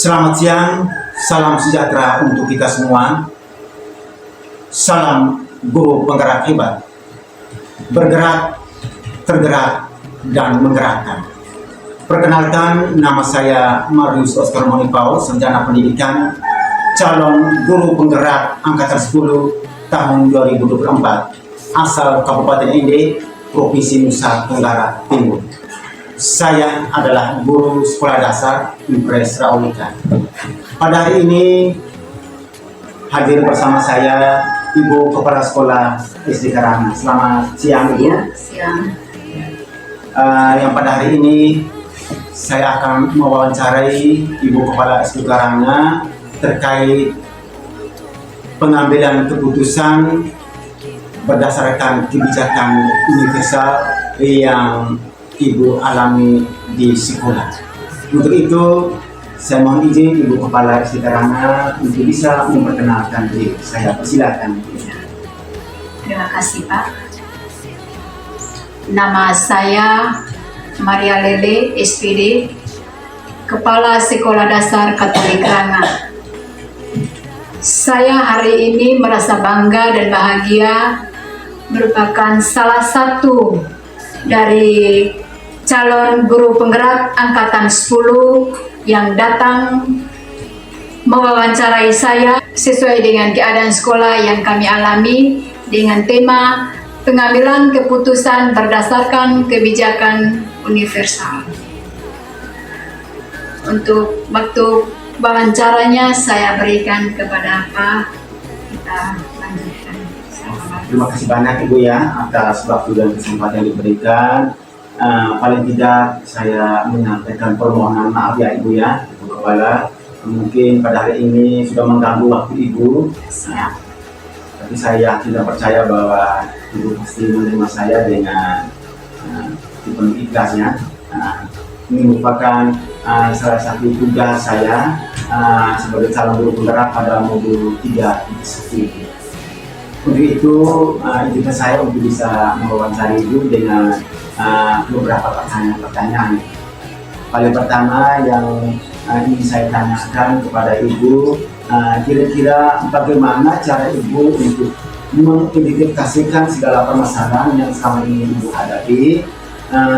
Selamat siang, salam sejahtera untuk kita semua. Salam guru penggerak hebat, bergerak, tergerak, dan menggerakkan. Perkenalkan, nama saya Marius Oscar Monipao, sarjana pendidikan, calon guru penggerak angkatan 10 tahun 2024, asal Kabupaten Ende, Provinsi Nusa Tenggara Timur. Saya adalah guru sekolah dasar Impres Raulika. Pada hari ini hadir bersama saya Ibu Kepala Sekolah SD Karanga. Selamat siang, Ibu. Ya, siang. Yang pada hari ini saya akan mewawancarai Ibu Kepala SD Karanga terkait pengambilan keputusan berdasarkan kebijakan universal yang Ibu alami di sekolah. Untuk itu, saya mohon izin Ibu Kepala SD Karanga untuk bisa memperkenalkan diri. Saya persilakan. Terima kasih, Pak. Nama saya Maria Lele, SPD, Kepala Sekolah Dasar Katolik Karanga. Saya hari ini merasa bangga dan bahagia merupakan salah satu dari calon guru penggerak angkatan 10 yang datang mewawancarai saya sesuai dengan keadaan sekolah yang kami alami dengan tema pengambilan keputusan berdasarkan kebijakan universal. Untuk waktu wawancaranya saya berikan kepada Pak. Kita lanjutkan. Terima kasih banyak Ibu ya atas waktu dan kesempatan yang diberikan. Paling tidak saya menyampaikan permohonan maaf ya Ibu ya, Ibu Kepala. Mungkin pada hari ini sudah mengganggu waktu Ibu. Tapi saya tidak percaya bahwa Ibu pasti menerima saya dengan penuh ikhlas ya. Ini merupakan salah satu tugas saya sebagai calon guru penggerak pada modul 3.1. Untuk itu, izinkan saya untuk bisa mewawancari Ibu dengan beberapa pertanyaan. Paling pertama yang ingin saya tanyakan kepada Ibu, kira-kira bagaimana cara Ibu untuk mengidentifikasikan segala permasalahan yang selama ini Ibu hadapi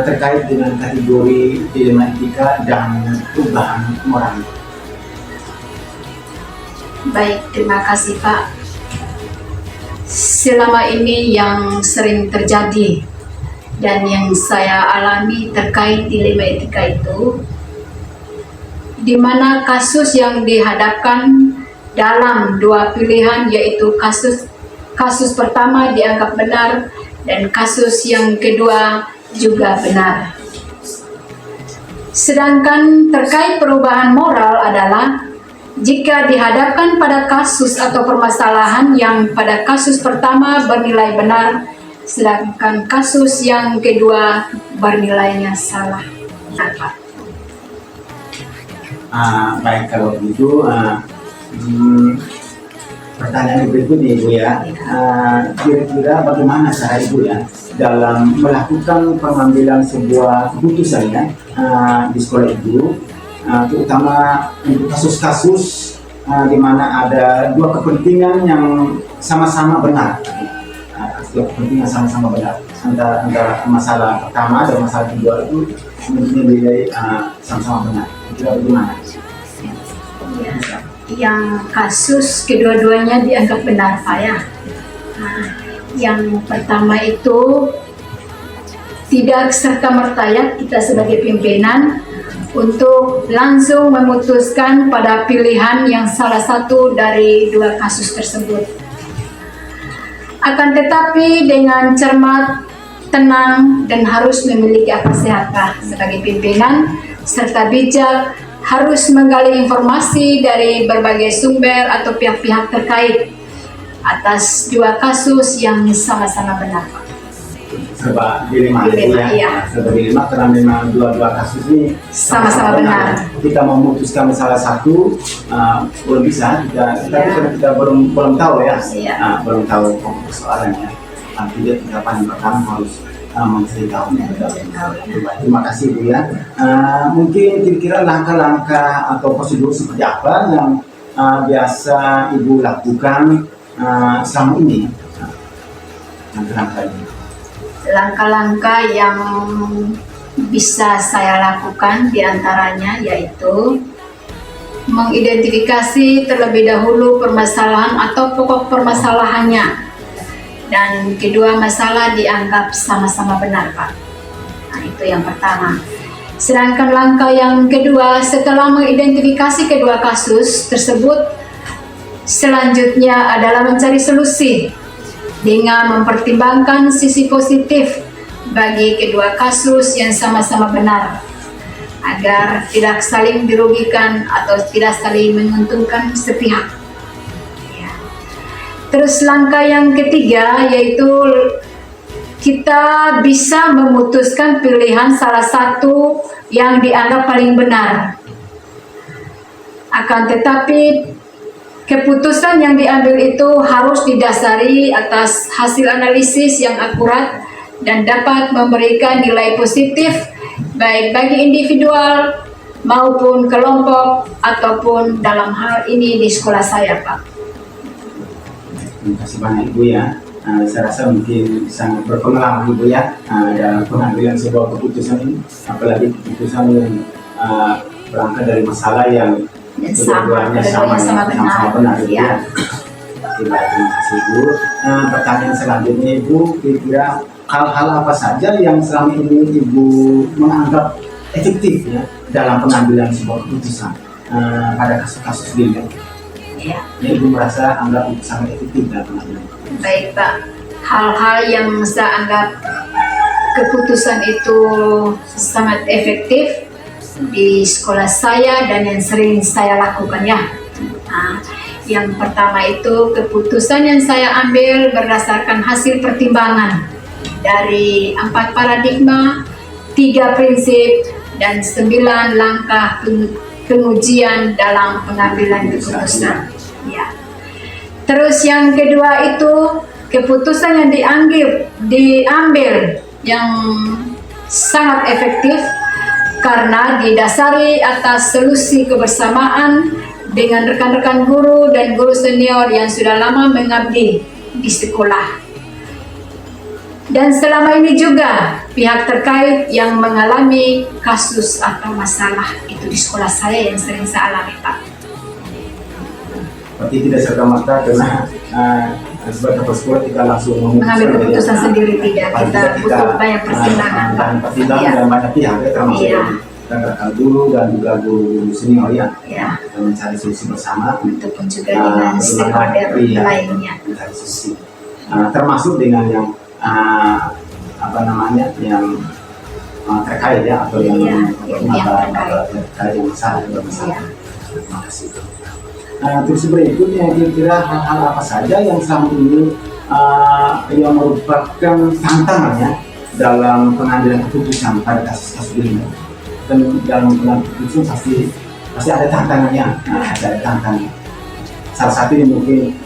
terkait dengan kategori dilema etika dan perubahan moral. Baik, terima kasih Pak. Selama ini yang sering terjadi dan yang saya alami terkait dilema etika itu, di mana kasus yang dihadapkan dalam dua pilihan, yaitu kasus pertama dianggap benar dan kasus yang kedua juga benar. Sedangkan terkait perubahan moral adalah jika dihadapkan pada kasus atau permasalahan yang pada kasus pertama bernilai benar, sedangkan kasus yang kedua bernilainya salah. Baik, kalau begitu pertanyaan berikutnya Ibu ya, kira-kira bagaimana cara Ibu ya dalam melakukan pengambilan sebuah keputusan ya di sekolah Ibu, terutama untuk kasus-kasus di mana ada dua kepentingan yang sama-sama benar. Dua kepentingan sama-sama benar. Antara masalah pertama dan masalah kedua itu menilai sama-sama benar. Kira bagaimana? Ya, yang kasus kedua-duanya dianggap benar, Pak ya. Yang pertama itu tidak serta-merta ya kita sebagai pimpinan untuk langsung memutuskan pada pilihan yang salah satu dari dua kasus tersebut. Akan tetapi dengan cermat, tenang, dan harus memiliki akal sehat sebagai pimpinan, serta bijak, harus menggali informasi dari berbagai sumber atau pihak-pihak terkait atas dua kasus yang sama-sama benar. Serba dilema ya. Serba dilema karena memang dua kasus ini sama-sama benar. Kita memutuskan salah satu belum bisa, kita belum tahu ya. Belum tahu persoalannya. Tidak kita paling pertama harus menceritakan. Terima kasih Bu ya. Mungkin kira-kira langkah-langkah atau prosedur seperti apa yang biasa Ibu lakukan selama ini? Langkah-langkah yang bisa saya lakukan diantaranya yaitu mengidentifikasi terlebih dahulu permasalahan atau pokok permasalahannya, dan kedua masalah dianggap sama-sama benar, Pak. Nah, itu yang pertama. Sedangkan langkah yang kedua, setelah mengidentifikasi kedua kasus tersebut, selanjutnya adalah mencari solusi dengan mempertimbangkan sisi positif bagi kedua kasus yang sama-sama benar, agar tidak saling dirugikan atau tidak saling menguntungkan sepihak. Ya. Terus langkah yang ketiga yaitu kita bisa memutuskan pilihan salah satu yang dianggap paling benar. Akan tetapi keputusan yang diambil itu harus didasari atas hasil analisis yang akurat dan dapat memberikan nilai positif baik bagi individual maupun kelompok ataupun dalam hal ini di sekolah saya, Pak. Terima kasih banyak Ibu ya. Saya rasa mungkin sangat berpengalaman Ibu ya dalam pengambilan sebuah keputusan ini, apalagi keputusan yang berangkat dari masalah yang kedua-duanya sama benar ya. Terima kasih Ibu. Pertanyaan selanjutnya Ibu, kira-kira hal-hal apa saja yang selama ini Ibu menganggap efektif ya dalam pengambilan sebuah keputusan pada kasus-kasus ini? Ya. Yang Ibu merasa anggap sangat efektif dalam pengambilan keputusan. Baik Pak, hal-hal yang saya anggap keputusan itu sangat efektif di sekolah saya dan yang sering saya lakukan ya. Yang pertama itu keputusan yang saya ambil berdasarkan hasil pertimbangan dari 4 paradigma, 3 prinsip, dan 9 langkah pengujian dalam pengambilan keputusan. Ya. Terus yang kedua itu keputusan yang diambil yang sangat efektif karena didasari atas solusi kebersamaan dengan rekan-rekan guru dan guru senior yang sudah lama mengabdi di sekolah. Dan selama ini juga pihak terkait yang mengalami kasus atau masalah itu di sekolah saya yang sering saya alami, Pak. Berarti tidak serta-merta karena sebagai kepala sekolah kita langsung mengambil keputusan sendiri, tidak. Kita butuh banyak pertimbangan, Pak. Pertimbangan dan banyak pihak ya, termasuk rekan guru dan juga guru senior ya. Kita mencari solusi bersama. Ataupun juga dengan stakeholder lainnya. Mencari solusi. Termasuk dengan yang yang terkait ya atau yang terkait yang masalah. Terima kasih. Terus berikutnya kira-kira hal-hal apa saja yang selama ini yang merupakan tantangannya dalam pengambilan keputusan pada kasus-kasus ini? Dan dalam pengambilan keputusan pasti ada tantangannya. Ada tantangan. Salah satu yang mungkin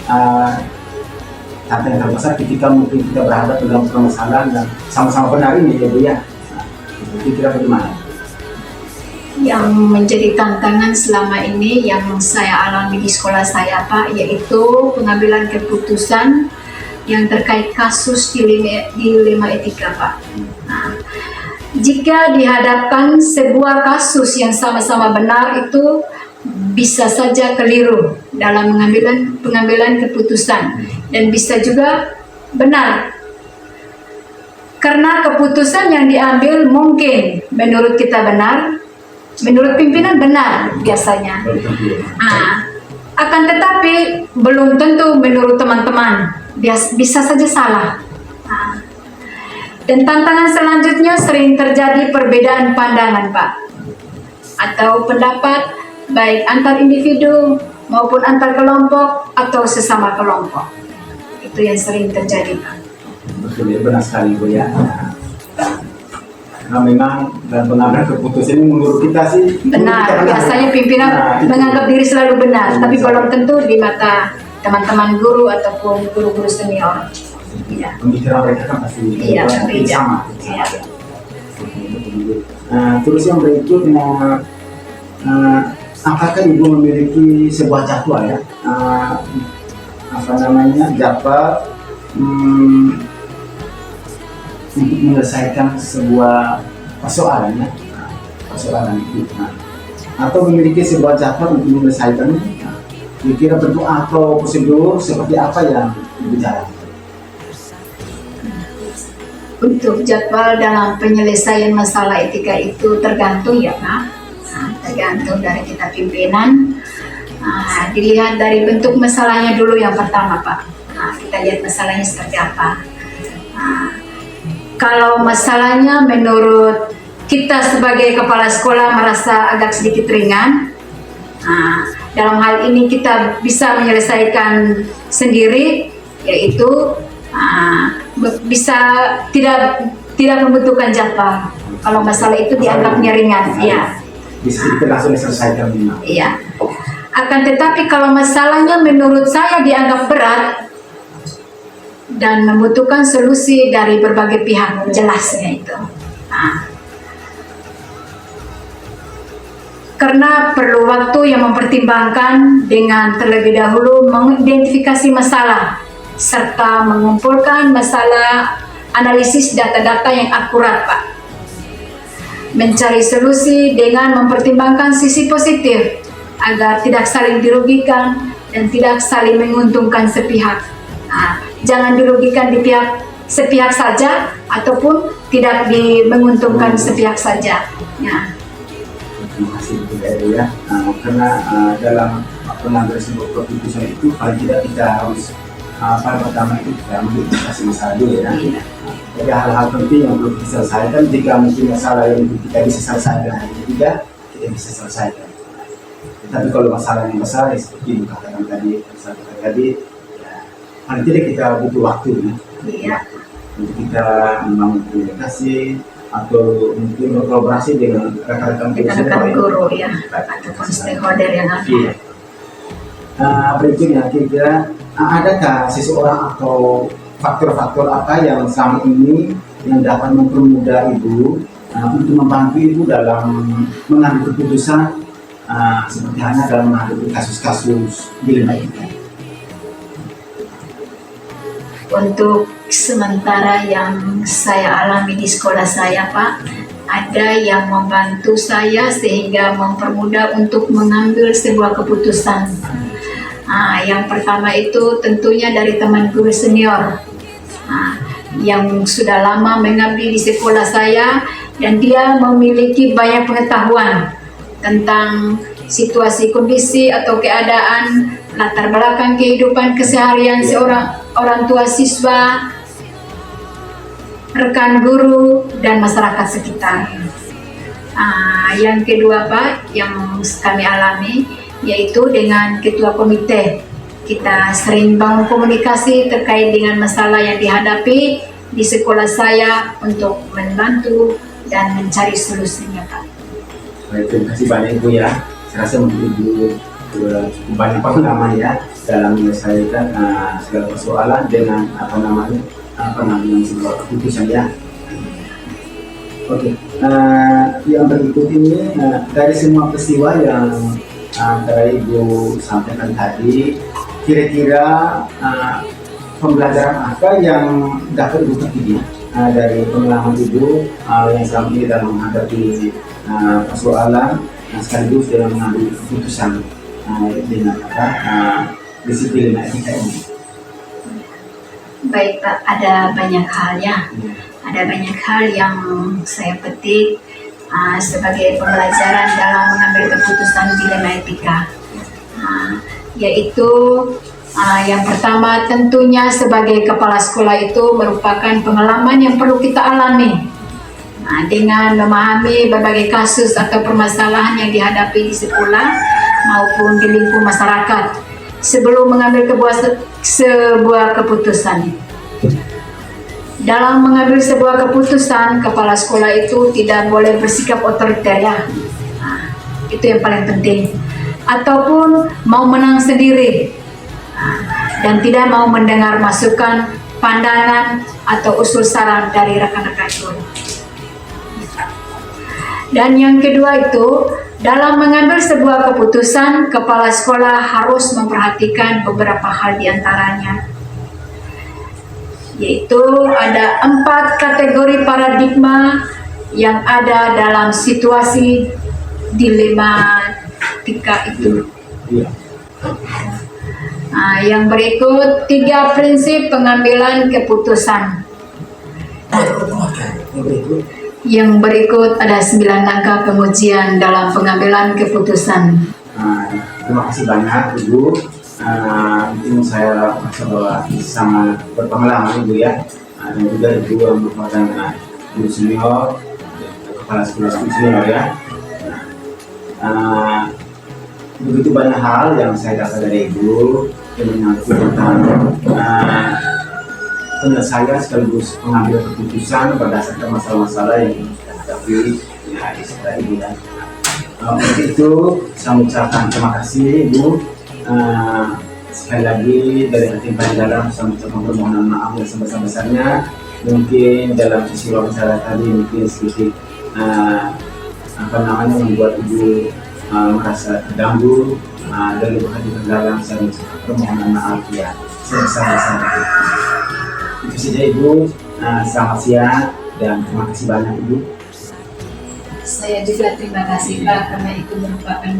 tantangan terbesar ketika mungkin kita berhadapan dalam permasalahan dan sama-sama benar ini ya Bu ya. Kira-kira bagaimana? Yang menjadi tantangan selama ini yang saya alami di sekolah saya, Pak, yaitu pengambilan keputusan yang terkait kasus dilema etika, Pak. Jika dihadapkan sebuah kasus yang sama-sama benar, itu bisa saja keliru dalam pengambilan keputusan dan bisa juga benar. Karena keputusan yang diambil mungkin menurut kita benar, menurut pimpinan benar biasanya. Akan tetapi belum tentu menurut teman-teman, bisa saja salah. Dan tantangan selanjutnya sering terjadi perbedaan pandangan, Pak, atau pendapat baik antar individu maupun antar kelompok atau sesama kelompok. Itu yang sering terjadi, Pak. Betul, benar sekali Bu ya. Nah, memang dalam pengambilan keputusan ini menurut kita sih benar. Biasanya pimpinan menganggap diri selalu benar, tapi belum tentu di mata teman-teman guru ataupun guru-guru senior. Iya. Pemikiran mereka kan pasti Iya, berbeda. sama. Iya. Terus yang berikutnya, apakah ibu memiliki sebuah jadwal ya, apa namanya, jadwal untuk menyelesaikan sebuah persoalan ya, persoalan itu, atau memiliki sebuah jadwal untuk menyelesaikannya? Kira-kira bentuk atau prosedur seperti apa yang dibicara? Untuk jadwal dalam penyelesaian masalah etika itu tergantung ya Pak. Tergantung dari kita pimpinan. Dilihat dari bentuk masalahnya dulu yang pertama Pak. Kita lihat masalahnya seperti apa. Kalau masalahnya menurut kita sebagai kepala sekolah merasa agak sedikit ringan, dalam hal ini kita bisa menyelesaikan sendiri, yaitu bisa tidak membutuhkan jadwal. Kalau masalah itu dianggapnya ringan, ya. Bisa kita langsung selesaikan. Iya. Akan tetapi kalau masalahnya menurut saya dianggap berat dan membutuhkan solusi dari berbagai pihak, jelasnya itu. Karena perlu waktu yang mempertimbangkan dengan terlebih dahulu mengidentifikasi masalah serta mengumpulkan masalah, analisis data-data yang akurat Pak. Mencari solusi dengan mempertimbangkan sisi positif agar tidak saling dirugikan dan tidak saling menguntungkan sepihak. Jangan dirugikan di pihak sepihak saja ataupun tidak menguntungkan sepihak saja. Terima kasih Bu ya, karena dalam pengambilan sebuah keputusan itu paling tidak kita harus paling pertama itu kita mengidentifikasi masalah dulu ya. Jadi hal-hal penting yang perlu kita selesaikan. Jika mungkin masalah yang kita bisa selesaikan hari ketiga, kita bisa selesaikan. Tapi kalau masalah yang besar seperti dikatakan tadi, ya, paling tidak kita butuh waktu ya, untuk kita membangun komunikasi atau mungkin berkolaborasi dengan rekan-rekan guru ya, ataupun stakeholder yang ada. Iya. Berikutnya kira-kira adakah seseorang atau faktor-faktor apa yang selama ini yang dapat mempermudah ibu untuk membantu ibu dalam mengambil keputusan seperti halnya dalam menghadapi kasus-kasus dilema ini? Untuk sementara yang saya alami di sekolah saya Pak, ada yang membantu saya sehingga mempermudah untuk mengambil sebuah keputusan. Yang pertama itu tentunya dari teman guru senior yang sudah lama mengabdi di sekolah saya dan dia memiliki banyak pengetahuan tentang situasi, kondisi atau keadaan, latar belakang kehidupan keseharian seorang orang tua siswa, rekan guru, dan masyarakat sekitar. Yang kedua Pak, yang kami alami yaitu dengan ketua komite. Kita sering bangun komunikasi terkait dengan masalah yang dihadapi di sekolah saya untuk membantu dan mencari solusinya Pak. Baik, terima kasih banyak Ibu ya. Saya rasa Ibu cukup banyak pengalaman ya dalam menyelesaikan segala persoalan dengan pengambilan sebuah keputusan ya. Oke, yang berikut ini dari semua peristiwa yang antara Ibu sampaikan tadi, kira-kira pembelajaran apa yang dapat Ibu petik dari pengalaman Ibu yang selama ini dalam menghadapi persoalan sekaligus dalam mengambil keputusan dengan disiplin etika ini? Baik Pak, ada banyak hal ya. Ada banyak hal yang saya petik sebagai pembelajaran dalam mengambil keputusan dilema etika. Yaitu yang pertama tentunya sebagai kepala sekolah itu merupakan pengalaman yang perlu kita alami. Dengan memahami berbagai kasus atau permasalahan yang dihadapi di sekolah maupun di lingkup masyarakat sebelum mengambil sebuah keputusan. Dalam mengambil sebuah keputusan, kepala sekolah itu tidak boleh bersikap otoriter ya. Itu yang paling penting. Ataupun mau menang sendiri dan tidak mau mendengar masukan pandangan atau usul saran dari rekan-rekan guru. Dan yang kedua itu, dalam mengambil sebuah keputusan, kepala sekolah harus memperhatikan beberapa hal diantaranya, yaitu ada 4 kategori paradigma yang ada dalam situasi dilematika itu. Nah, yang berikut 3 prinsip pengambilan keputusan. Yang berikut ada 9 langkah pengujian dalam pengambilan keputusan. Terima kasih banyak Ibu. Mungkin saya merasa bahwa sangat berpengalaman Ibu ya. Dan juga Ibu yang merupakan guru senior, kepala sekolah senior ya. Begitu banyak hal yang saya dapat dari Ibu yang menyangkut tentang penyelesaian sekaligus pengambilan keputusan berdasarkan masalah-masalah yang kita hadapi ya, di sekolah Ibu ya. Untuk itu saya mengucapkan terima kasih Ibu. Sekali lagi dari hati yang paling dalam saya mengucapkan permohonan maaf yang sebesar-besarnya. Mungkin dalam sisi wawancara tadi mungkin sedikit membuat Ibu merasa terganggu. Dari hati yang dalam saya mengucapkan permohonan maaf ya sebesar-besarnya. Itu saja Ibu, selamat siang dan terima kasih banyak Ibu. Saya juga terima kasih Pak karena itu merupakan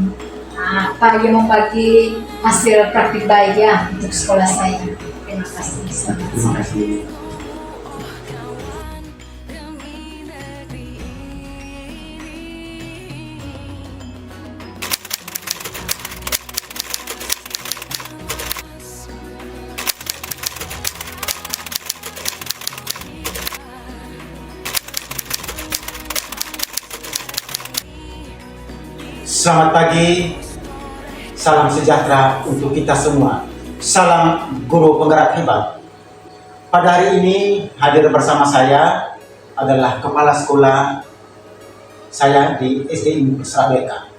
Pak yang membagi hasil praktik baik ya untuk sekolah saya. Terima kasih. Terima kasih. Selamat pagi, salam sejahtera untuk kita semua. Salam guru penggerak hebat. Pada hari ini hadir bersama saya adalah kepala sekolah saya di SD Surabaya.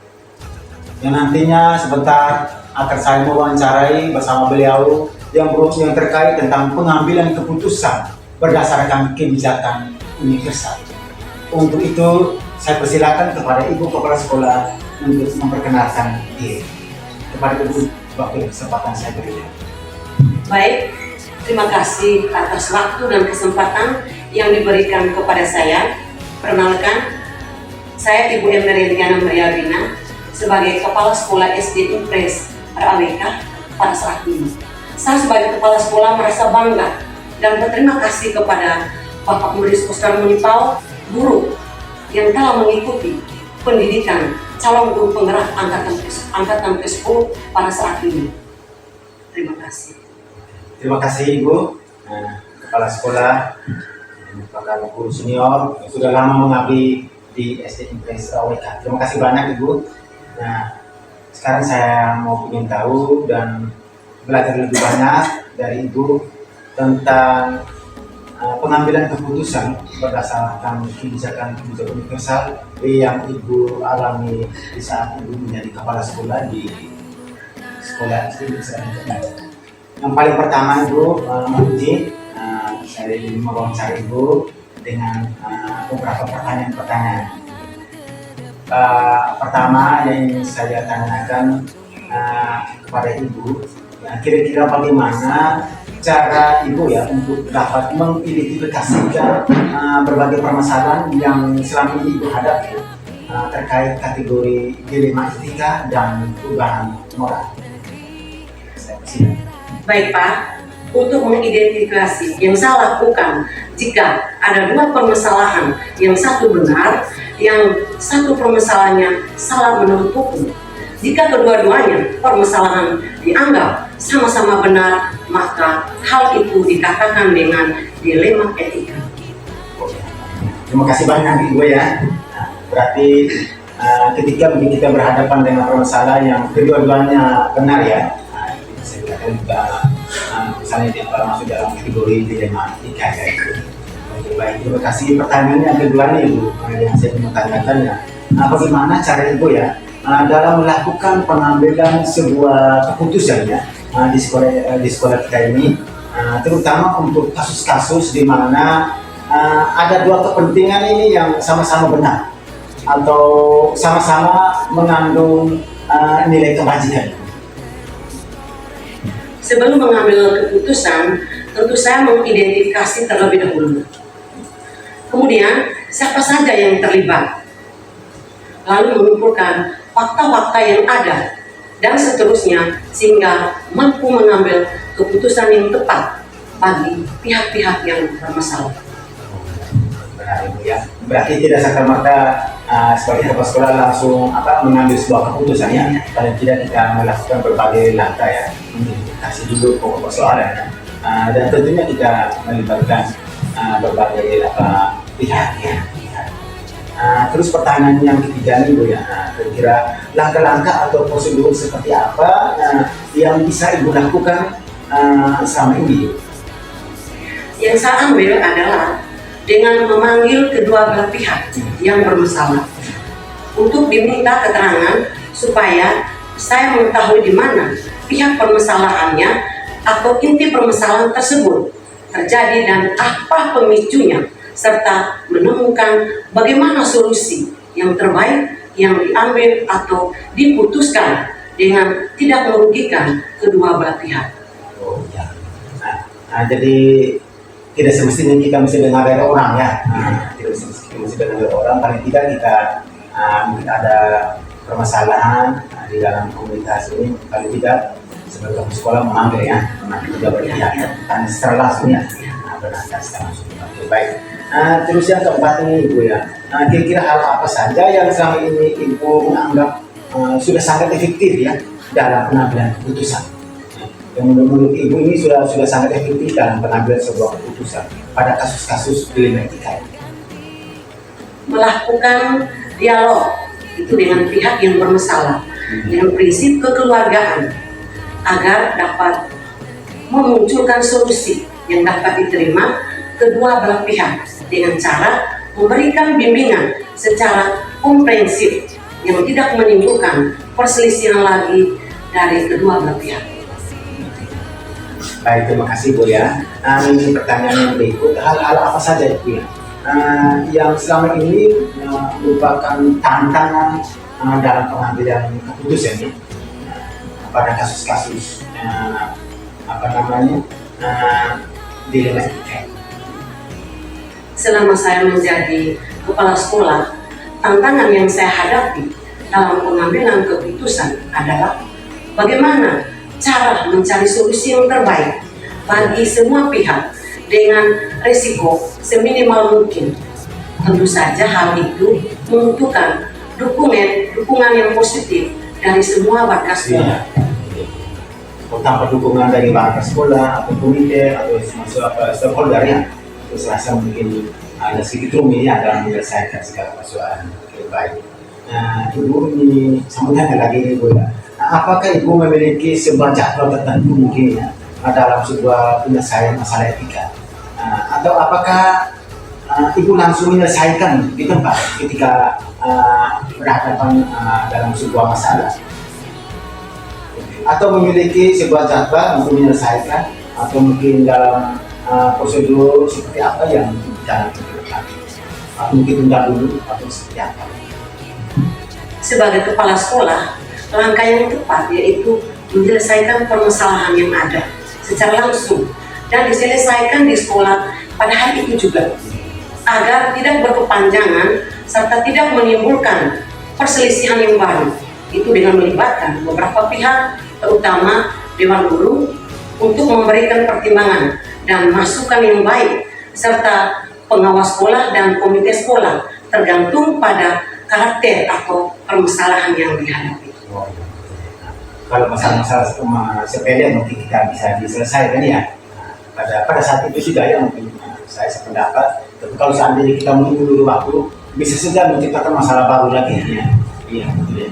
Yang nantinya sebentar akan saya mewawancarai bersama beliau yang terkait tentang pengambilan keputusan berdasarkan kebijakan universal. Untuk itu saya persilakan kepada Ibu Kepala Sekolah untuk memperkenalkan diri. Kepada Ibu, waktu kesempatan saya berikan. Baik, terima kasih atas waktu dan kesempatan yang diberikan kepada saya. Perkenalkan, saya Ibu Emeriliana Maria Rina sebagai Kepala Sekolah SD Impres RAWK pada saat ini. Saya sebagai Kepala Sekolah merasa bangga dan berterima kasih kepada Bapak Muris Oscar Munipau, guru yang telah mengikuti pendidikan calon guru penggerak angkatan ke-10 pada saat ini. Terima kasih. Terima kasih Ibu, Kepala Sekolah, merupakan guru senior yang sudah lama mengabdi di SD Impres RAWK. Terima kasih banyak Ibu. Nah, sekarang saya mau ingin tahu dan belajar lebih banyak dari Ibu tentang pengambilan keputusan berdasarkan kebijakan universal yang Ibu alami di saat Ibu menjadi kepala sekolah di sekolah SD. Yang paling pertama Ibu, saya ingin mewawancara Ibu dengan beberapa pertanyaan. Pertama yang ingin saya tanyakan kepada Ibu, kira-kira bagaimana cara Ibu ya untuk dapat mengidentifikasikan berbagai permasalahan yang selama ini Ibu hadapi terkait kategori dilema etika dan perubahan moral. Baik Pak, untuk mengidentifikasi yang saya lakukan jika ada 2 permasalahan, yang satu benar, yang satu permasalahannya salah menurut hukum. Jika kedua-duanya permasalahan dianggap sama-sama benar, maka hal itu dikatakan dengan dilema etika. Terima kasih banyak Ibu ya. Berarti ketika kita berhadapan dengan permasalahan yang kedua-duanya benar ya, bisa dikatakan juga misalnya dia masuk dalam kategori dilema etika ya itu. Baik, terima kasih. Pertanyaan yang kedua nih Ibu, yang saya mau tanyakannya, bagaimana cara Ibu ya dalam melakukan pengambilan sebuah keputusan ya di sekolah kita ini, terutama untuk kasus-kasus di mana ada dua kepentingan ini yang sama-sama benar atau sama-sama mengandung nilai kebajikan. Sebelum mengambil keputusan, tentu saya mengidentifikasi terlebih dahulu. Kemudian, siapa saja yang terlibat. Lalu mengumpulkan fakta-fakta yang ada dan seterusnya sehingga mampu mengambil keputusan yang tepat bagi pihak-pihak yang bermasalah. Benar Ibu ya. Berarti tidak serta-merta sebagai kepala sekolah langsung mengambil sebuah keputusan ya. Paling tidak kita melakukan berbagai langkah ya. Kasih dulu pokok persoalan dan tentunya kita melibatkan berbagai pihak ya. Terus pertanyaan yang ketiga nih Bu ya, kira-kira langkah-langkah atau prosedur seperti apa yang bisa Ibu lakukan selama ini? Yang saya ambil adalah dengan memanggil kedua belah pihak yang bermasalah untuk diminta keterangan supaya saya mengetahui di mana pihak permasalahannya atau inti permasalahan tersebut terjadi dan apa pemicunya, serta menemukan bagaimana solusi yang terbaik yang diambil atau diputuskan dengan tidak merugikan kedua belah pihak. Oh ya. Jadi tidak semestinya kita mesti dengar dari orang ya. Tidak semestinya kita mesti dengar dari orang. Paling tidak kita mungkin ada permasalahan di dalam komunitas ini. Paling tidak sebagai sekolah mengambil kedua belah pihak bukan secara langsung ya. Berdasarkan secara langsung. Oke, baik. Terus yang keempat ini Ibu ya. Kira-kira hal apa saja yang selama ini Ibu menganggap sudah sangat efektif ya dalam pengambilan keputusan? Yang menurut Ibu ini sudah sangat efektif dalam pengambilan sebuah keputusan pada kasus-kasus dilema etika. Melakukan dialog itu dengan pihak yang bermasalah dengan prinsip kekeluargaan agar dapat memunculkan solusi yang dapat diterima kedua belah pihak dengan cara memberikan bimbingan secara komprehensif yang tidak menimbulkan perselisihan lagi dari kedua belah pihak. Baik, terima kasih Bu ya. Ini pertanyaan yang berikut, hal-hal apa saja Bu ya yang selama ini merupakan tantangan dalam pengambilan keputusan ya pada kasus-kasus dilema etika? Selama saya menjadi kepala sekolah, tantangan yang saya hadapi dalam pengambilan keputusan adalah bagaimana cara mencari solusi yang terbaik bagi semua pihak dengan risiko seminimal mungkin. Tentu saja hal itu membutuhkan dukungan yang positif dari semua warga sekolah. Tanpa dukungan dari warga sekolah atau komite atau semua stakeholder ya, terus rasa mungkin ada sedikit rumit ya dalam menyelesaikan segala persoalan. Oke, baik. Ibu ini sambungan lagi nih Bu ya. Apakah Ibu memiliki sebuah jadwal tertentu mungkin ya dalam sebuah penyelesaian masalah etika? Atau apakah Ibu langsung menyelesaikan di tempat ketika berhadapan dalam sebuah masalah? Atau memiliki sebuah jadwal untuk menyelesaikan atau mungkin dalam prosedur seperti apa yang dijalankan ke depan? Atau mungkin tunda dulu atau seperti apa? Sebagai kepala sekolah, langkah yang tepat yaitu menyelesaikan permasalahan yang ada secara langsung dan diselesaikan di sekolah pada hari itu juga, agar tidak berkepanjangan serta tidak menimbulkan perselisihan yang baru. Itu dengan melibatkan beberapa pihak, terutama Dewan Guru, untuk memberikan pertimbangan dan masukan yang baik, serta pengawas sekolah dan komite sekolah, tergantung pada karakter atau permasalahan yang dihadapi. Kalau masalah-masalah sepele mungkin kita bisa diselesaikan ya pada saat itu juga ya, mungkin saya sependapat. Tapi kalau seandainya kita menunggu waktu, bisa saja menciptakan masalah baru lagi ya. Iya, betul ya.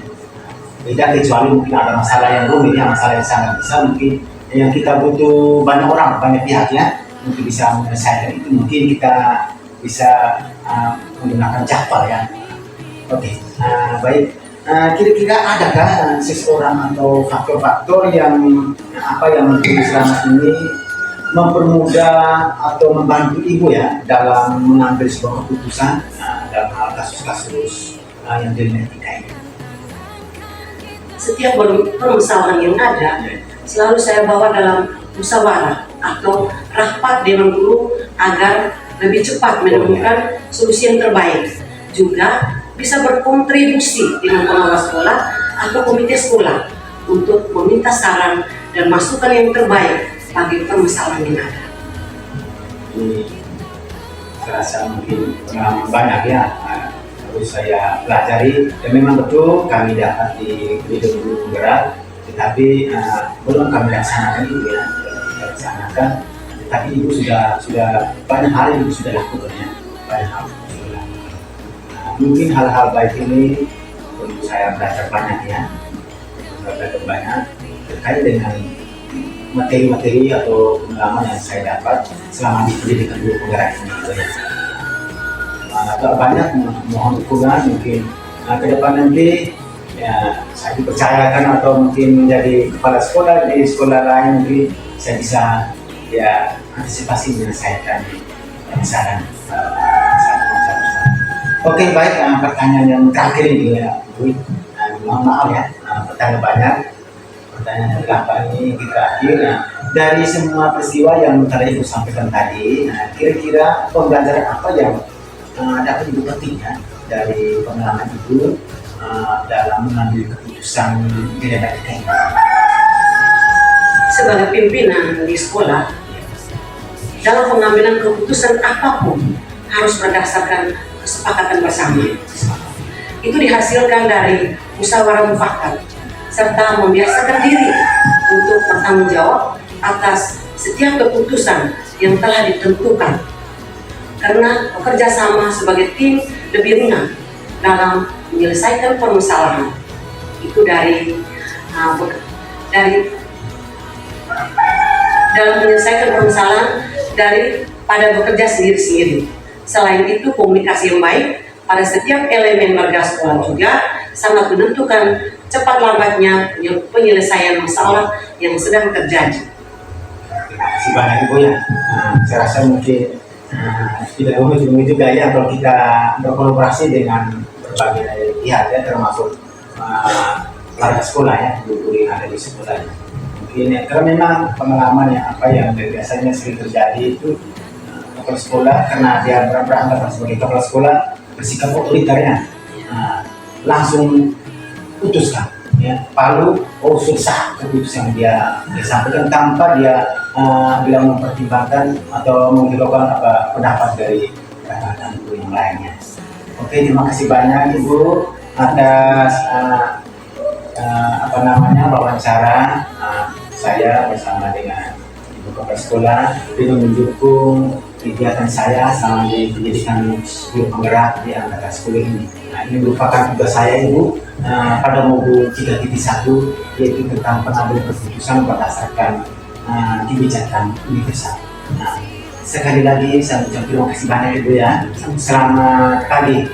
Tidak kecuali mungkin ada masalah yang rumit ya, masalah yang sangat besar mungkin yang kita butuh banyak orang, banyak pihak ya, mungkin bisa menyelesaikan itu, mungkin kita bisa menggunakan jadwal ya. Oke, baik. Kira-kira adakah seseorang atau faktor-faktor yang yang mungkin selama ini mempermudah atau membantu ibu ya dalam mengambil sebuah keputusan dalam hal kasus-kasus yang dilematika ini. Setiap permasalahan yang ada selalu saya bawa dalam musyawarah atau rapat dengan guru agar lebih cepat menemukan solusi yang terbaik. Juga bisa berkontribusi dengan pengawas sekolah atau komite sekolah untuk meminta saran dan masukan yang terbaik bagi permasalahan yang ada. Ini saya rasa mungkin pengalaman banyak ya, harus saya pelajari dan memang betul kami dapat di Guru Penggerak, tetapi belum kami laksanakan itu ya, kita laksanakan. Tapi ibu sudah banyak hal yang ibu sudah lakukan ya, banyak hal yang sudah lakukan. Mungkin hal-hal baik ini perlu saya belajar banyak ya, belajar banyak terkait dengan materi-materi atau pengalaman yang saya dapat selama di pendidikan Guru Penggerak ini. Agak banyak mohon dukungan mungkin ke depan nanti ya, saya dipercayakan atau mungkin menjadi kepala sekolah di sekolah lain, mungkin saya bisa ya antisipasi menyelesaikan saran. Oke, baik, pertanyaan yang terakhir ini ya Bu, mohon maaf ya, pertanyaan banyak, pertanyaan yang berapa ini kita akhir. Dari semua peristiwa yang tadi Ibu sampaikan tadi, kira-kira pembelajaran apa yang dapat Ibu petik ya dari pengalaman Ibu dalam mengambil keputusan dilematika ini? Sebagai pimpinan di sekolah, dalam pengambilan keputusan apapun harus berdasarkan kesepakatan bersama. Itu dihasilkan dari musyawarah mufakat serta membiasakan diri untuk bertanggung jawab atas setiap keputusan yang telah ditentukan. Karena bekerja sama sebagai tim lebih ringan dalam menyelesaikan permasalahan. Itu dalam menyelesaikan permasalahan daripada bekerja sendiri-sendiri. Selain itu, komunikasi yang baik pada setiap elemen warga sekolah juga sangat menentukan cepat lambatnya penyelesaian masalah yang sedang terjadi. Terima kasih banyak Ibu ya. Saya rasa mungkin tidak rumit juga ya kalau kita berkolaborasi dengan berbagai pihak ya, termasuk warga sekolah ya, guru yang ada di sekolah. Mungkin ya, karena memang pengalaman yang biasanya sering terjadi itu kepala sekolah, karena dia berangkat sebagai kepala sekolah bersikap otoriternya, langsung putuskan ya, palu susah keputusan dia sampaikan tanpa dia bilang mempertimbangkan atau menghiraukan pendapat dari rekan-rekan guru yang lainnya. Oke, terima kasih banyak Ibu atas wawancara saya bersama dengan Ibu Kepala Sekolah dengan mendukung kegiatan saya selama di pendidikan Guru Penggerak di antara sekolah ini. Ini merupakan tugas saya Ibu pada modul 3.1, yaitu tentang pengambilan keputusan berdasarkan kebijakan universal. Sekali lagi saya ucapkan terima kasih banyak Ibu ya. Selamat pagi.